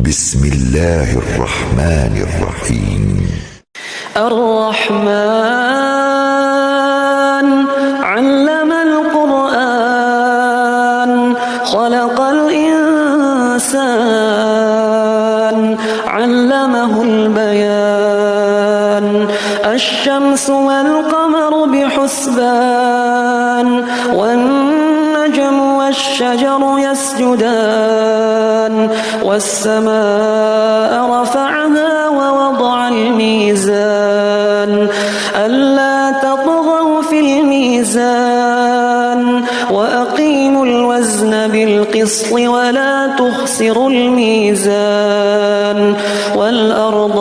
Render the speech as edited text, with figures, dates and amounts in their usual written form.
بسم الله الرحمن الرحيم. الرحمن علم القرآن خلق الإنسان علمه البيان الشمس والقمر بحسبان والنجم والشجر يسجدان والسماء رفعها ووضع الميزان ألا تطغوا في الميزان وأقيموا الوزن بالقسط ولا تخسروا الميزان والأرض